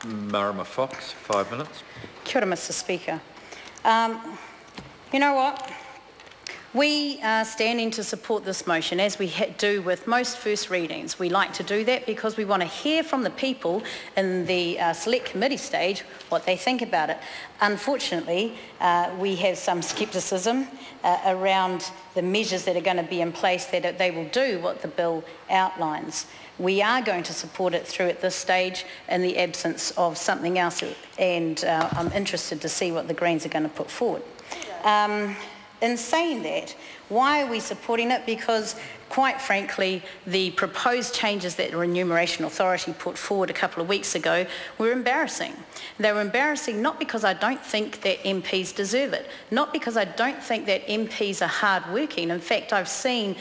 Marama Fox, 5 minutes. Kia ora, Mr Speaker. You know what? We are standing to support this motion, as we do with most first readings. We like to do that because we want to hear from the people in the select committee stage what they think about it. Unfortunately, we have some scepticism around the measures that are going to be in place, that they will do what the bill outlines. We are going to support it through at this stage in the absence of something else, and I'm interested to see what the Greens are going to put forward. In saying that, why are we supporting it? Because, quite frankly, the proposed changes that the Remuneration Authority put forward a couple of weeks ago were embarrassing. They were embarrassing not because I don't think that MPs deserve it, not because I don't think that MPs are hard-working. In fact, I've seen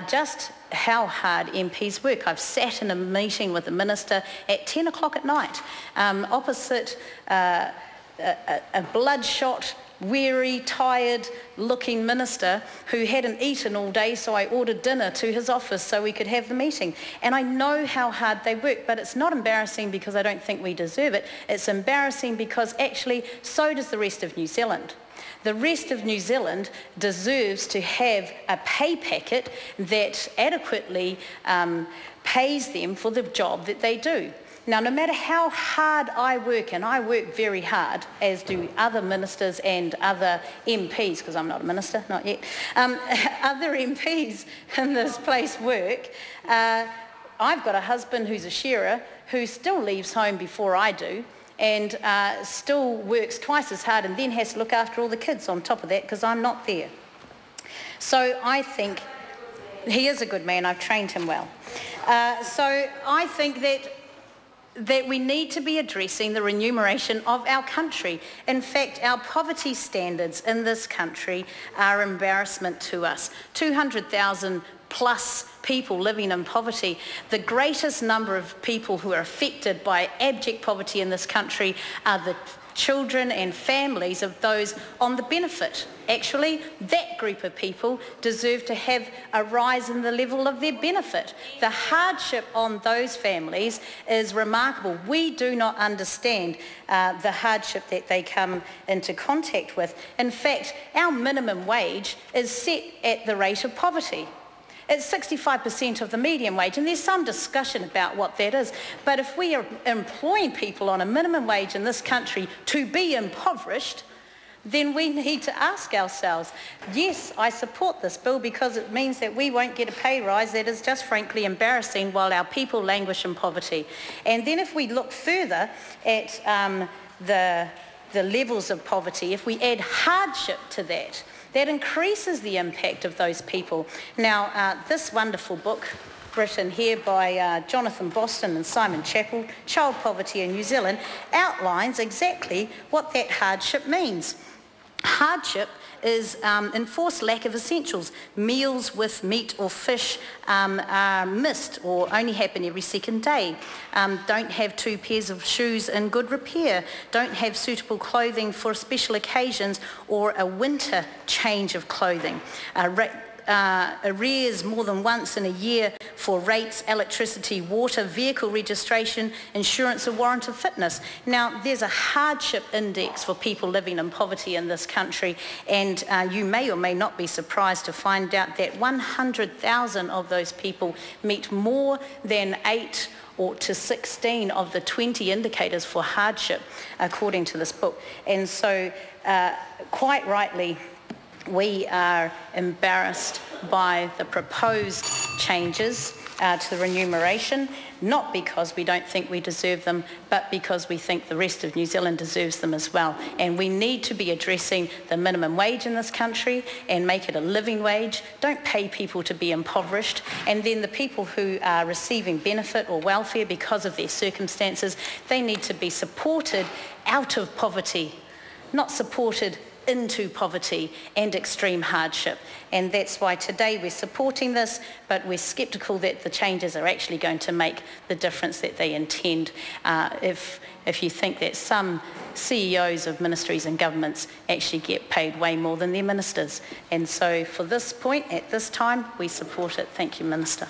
just how hard MPs work. I've sat in a meeting with the Minister at 10 o'clock at night, opposite a bloodshot, weary, tired-looking minister who hadn't eaten all day, so I ordered dinner to his office so we could have the meeting. And I know how hard they work, but it's not embarrassing because I don't think we deserve it. It's embarrassing because actually so does the rest of New Zealand. The rest of New Zealand deserves to have a pay packet that adequately pays them for the job that they do. Now, no matter how hard I work, and I work very hard, as do other ministers and other MPs, because I'm not a minister, not yet, other MPs in this place work, I've got a husband who's a shearer who still leaves home before I do, and still works twice as hard and then has to look after all the kids on top of that because I'm not there. So I think he is a good man, I've trained him well. So I think that we need to be addressing the remuneration of our country. In fact, our poverty standards in this country are embarrassment to us. 200,000 plus people living in poverty. The greatest number of people who are affected by abject poverty in this country are the children and families of those on the benefit. Actually, that group of people deserve to have a rise in the level of their benefit. The hardship on those families is remarkable. We do not understand the hardship that they come into contact with. In fact, our minimum wage is set at the rate of poverty. It's 65% of the median wage, and there's some discussion about what that is. But if we are employing people on a minimum wage in this country to be impoverished, then we need to ask ourselves, yes, I support this bill because it means that we won't get a pay rise that is just frankly embarrassing while our people languish in poverty. And then if we look further at the levels of poverty, if we add hardship to that, that increases the impact of those people. Now, this wonderful book, written here by Jonathan Boston and Simon Chappell, Child Poverty in New Zealand, outlines exactly what that hardship means. Hardship is enforced lack of essentials. Meals with meat or fish are missed or only happen every second day. Don't have 2 pairs of shoes in good repair. Don't have suitable clothing for special occasions or a winter change of clothing. Arrears more than once in a year for rates, electricity, water, vehicle registration, insurance or warrant of fitness. Now, there's a hardship index for people living in poverty in this country, and you may or may not be surprised to find out that 100,000 of those people meet more than 8 or to 16 of the 20 indicators for hardship, according to this book. And so, quite rightly, we are embarrassed by the proposed changes to the remuneration, not because we don't think we deserve them, but because we think the rest of New Zealand deserves them as well. And we need to be addressing the minimum wage in this country and make it a living wage. Don't pay people to be impoverished. And then the people who are receiving benefit or welfare because of their circumstances, they need to be supported out of poverty, not supported into poverty and extreme hardship. And that's why today we're supporting this, but we're sceptical that the changes are actually going to make the difference that they intend. If you think that some CEOs of ministries and governments actually get paid way more than their ministers. And so for this point, at this time, we support it. Thank you, Minister.